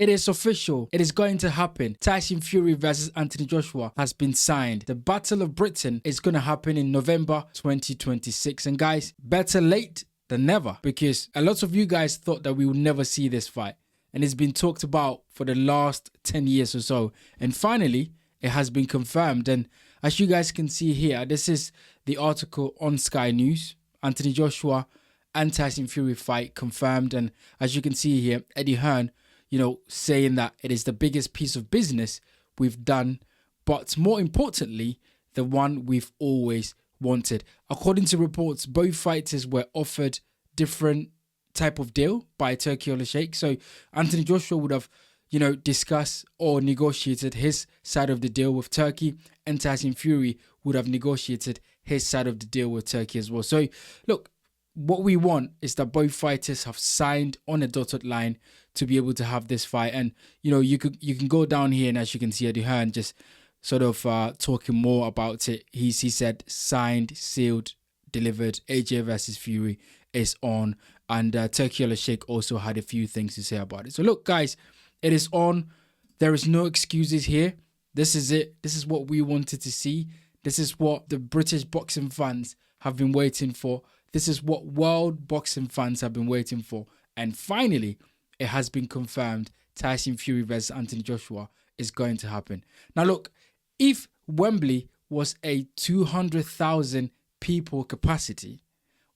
It is official. It is going to happen. Tyson Fury versus Anthony Joshua has been signed. The Battle of Britain is going to happen in November 2026. And guys, better late than never, because a lot of you guys thought that we would never see this fight. And it's been talked about for the last 10 years or so. And finally, it has been confirmed. And as you guys can see here, this is the article on Sky News. Anthony Joshua and Tyson Fury fight confirmed. And as you can see here, Eddie Hearn, saying that it is the biggest piece of business we've done, but more importantly, the one we've always wanted. According to reports, both fighters were offered different type of deal by Turkey or Sheikh. So Anthony Joshua would have, discussed or negotiated his side of the deal with Turkey, and Tyson Fury would have negotiated his side of the deal with Turkey as well. So look, what we want is that both fighters have signed on a dotted line to be able to have this fight. And you can go down here, and as you can see, Eddie Hearn just sort of talking more about it. He said signed, sealed, delivered. AJ versus Fury is on, and Turkey Al Sheikh also had a few things to say about it. So look, guys, it is on. There is no excuses here. This is it. This is what we wanted to see. This is what the British boxing fans have been waiting for. This is what world boxing fans have been waiting for. And finally, it has been confirmed. Tyson Fury versus Anthony Joshua is going to happen. Now look, if Wembley was a 200,000 people capacity,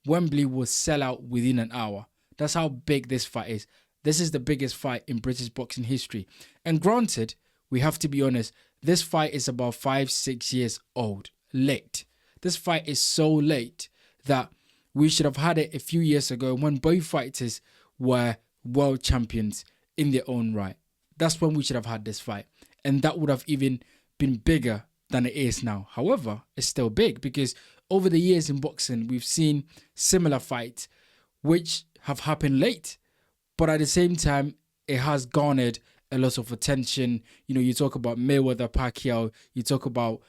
Wembley will sell out within an hour. That's how big this fight is. This is the biggest fight in British boxing history. And granted, we have to be honest, this fight is about 5-6 years old. Late. This fight is so late that we should have had it a few years ago when both fighters were world champions in their own right. That's when we should have had this fight. And that would have even been bigger than it is now. However, it's still big because over the years in boxing, we've seen similar fights which have happened late. But at the same time, it has garnered a lot of attention. You talk about Mayweather, Pacquiao. You talk about,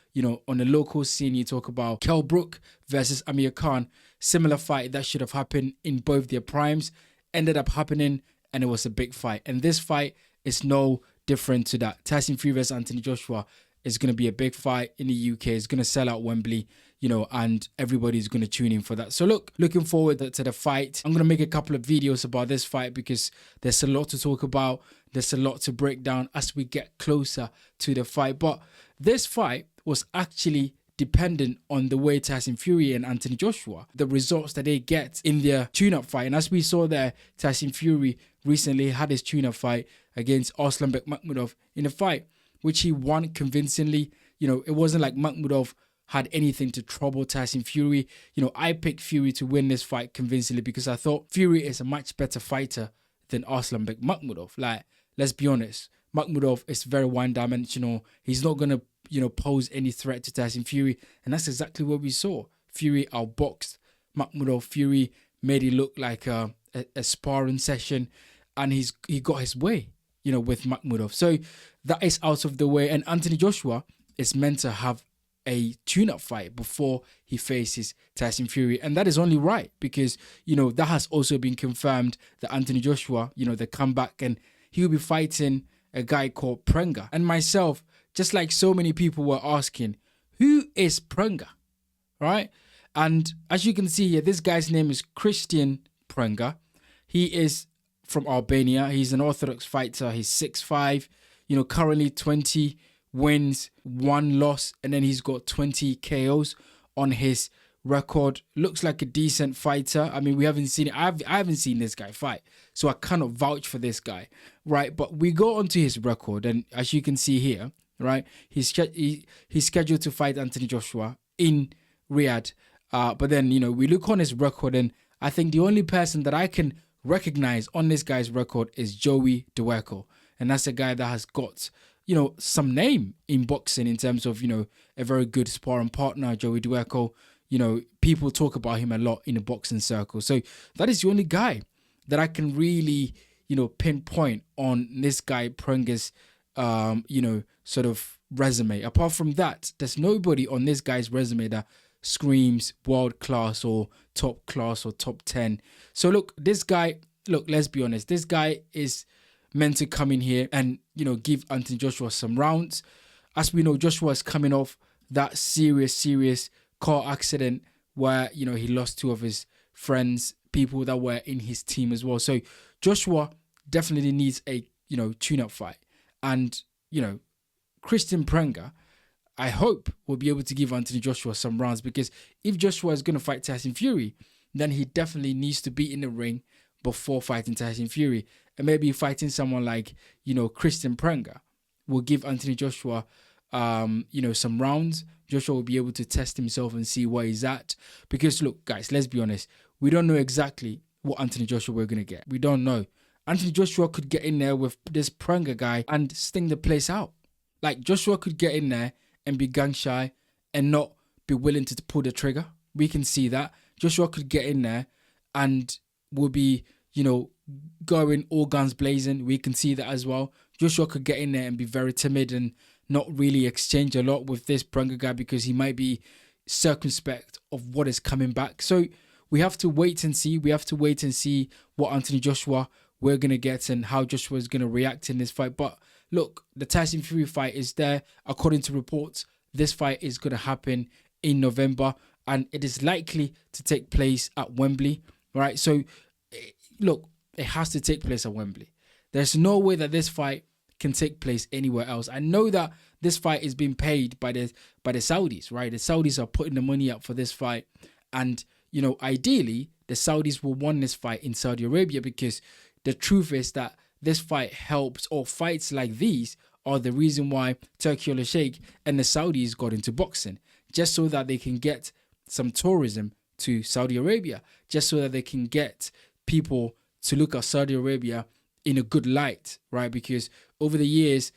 on the local scene, you talk about Kell Brook versus Amir Khan. Similar fight that should have happened in both their primes. Ended up happening, and it was a big fight. And this fight is no different to that. Tyson Fury versus Anthony Joshua is going to be a big fight in the UK. It's going to sell out Wembley, and everybody's going to tune in for that. So looking forward to the fight. I'm going to make a couple of videos about this fight because there's a lot to talk about. There's a lot to break down as we get closer to the fight. But this fight was actually dependent on the way Tyson Fury and Anthony Joshua, the results that they get in their tune-up fight. And as we saw there, Tyson Fury recently had his tune-up fight against Arslanbek Makhmudov in a fight which he won convincingly. It wasn't like Makhmudov had anything to trouble Tyson Fury. I picked Fury to win this fight convincingly because I thought Fury is a much better fighter than Arslanbek Makhmudov. Like, let's be honest, Makhmudov is very one-dimensional. He's not going to, pose any threat to Tyson Fury. And that's exactly what we saw. Fury outboxed Makhmudov. Fury made it look like a sparring session. And he got his way, with Makhmudov. So that is out of the way. And Anthony Joshua is meant to have a tune-up fight before he faces Tyson Fury. And that is only right because, that has also been confirmed that Anthony Joshua, the comeback, and he will be fighting a guy called Prenga. And myself, just like so many people were asking, who is Prenga? Right? And as you can see here, this guy's name is Christian Prenga. He is from Albania. He's an orthodox fighter. He's 6'5", currently 20 wins, 1 loss, and then he's got 20 KOs on his record. Looks like a decent fighter. I mean, we haven't seen it. I haven't seen this guy fight, so I cannot vouch for this guy, right? But we go onto his record, and as you can see here, right, he's scheduled to fight Anthony Joshua in Riyadh. But then, we look on his record, and I think the only person that I can recognize on this guy's record is Joey Dweko. And that's a guy that has got, some name in boxing in terms of, a very good sparring partner, Joey Dweko. People talk about him a lot in the boxing circle. So that is the only guy that I can really, pinpoint on this guy Prenga's, sort of resume. Apart from that, there's nobody on this guy's resume that screams world class or top class or top 10. So look, this guy, let's be honest, this guy is meant to come in here and, give Anthony Joshua some rounds. As we know, Joshua is coming off that serious car accident where, he lost 2 of his friends, people that were in his team as well. So Joshua definitely needs a, tune-up fight. And, Christian Prenga, I hope, will be able to give Anthony Joshua some rounds, because if Joshua is going to fight Tyson Fury, then he definitely needs to be in the ring before fighting Tyson Fury. And maybe fighting someone like, Christian Prenga will give Anthony Joshua, some rounds. Joshua will be able to test himself and see where he's at. Because look, guys, let's be honest. We don't know exactly what Anthony Joshua we're going to get. We don't know. Anthony Joshua could get in there with this Prenga guy and sting the place out. Like, Joshua could get in there and be gun shy and not be willing to pull the trigger. We can see that. Joshua could get in there and will be, going all guns blazing. We can see that as well. Joshua could get in there and be very timid and not really exchange a lot with this Prenga guy, because he might be circumspect of what is coming back. So we have to wait and see. We have to wait and see what Anthony Joshua we're going to get and how Joshua is going to react in this fight. But look, the Tyson Fury fight is there. According to reports, this fight is going to happen in November, and it is likely to take place at Wembley, right? So, look, it has to take place at Wembley. There's no way that this fight can take place anywhere else. I know that this fight is being paid by the Saudis, right? The Saudis are putting the money up for this fight, and ideally the Saudis will want this fight in Saudi Arabia, because the truth is that this fight helps, or fights like these are the reason why Turki Al-Sheikh and the Saudis got into boxing, just so that they can get some tourism to Saudi Arabia, just so that they can get people to look at Saudi Arabia in a good light, right? Because over the years,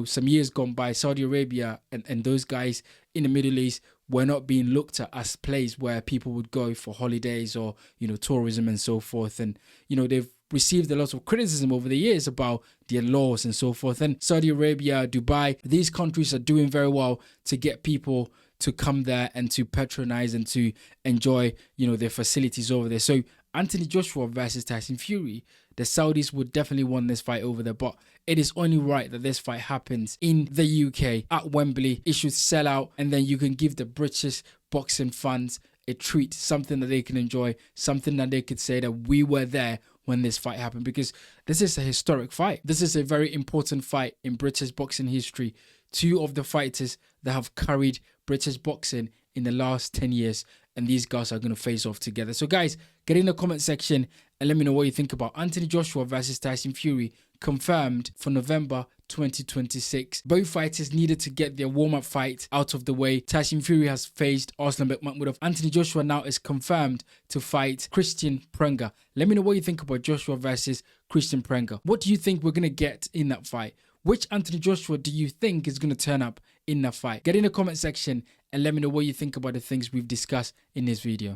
some years gone by, Saudi Arabia and those guys in the Middle East were not being looked at as place where people would go for holidays or, tourism and so forth. And, they've received a lot of criticism over the years about their laws and so forth. And Saudi Arabia, Dubai, these countries are doing very well to get people to come there and to patronize and to enjoy, their facilities over there. So Anthony Joshua versus Tyson Fury, the Saudis would definitely want this fight over there, but it is only right that this fight happens in the UK at Wembley. It should sell out, and then you can give the British boxing fans a treat, something that they can enjoy, something that they could say that we were there when this fight happened, because this is a historic fight. This is a very important fight in British boxing history. 2 of the fighters that have carried British boxing in the last 10 years, and these guys are going to face off together. So guys, get in the comment section and let me know what you think about Anthony Joshua versus Tyson Fury, confirmed for November 2026. Both fighters needed to get their warm-up fight out of the way. Tyson Fury has faced Arslan Bekmambetov. Anthony Joshua now is confirmed to fight Christian Prenga. Let me know what you think about Joshua versus Christian Prenga. What do you think we're going to get in that fight? Which Anthony Joshua do you think is going to turn up in that fight? Get in the comment section and let me know what you think about the things we've discussed in this video.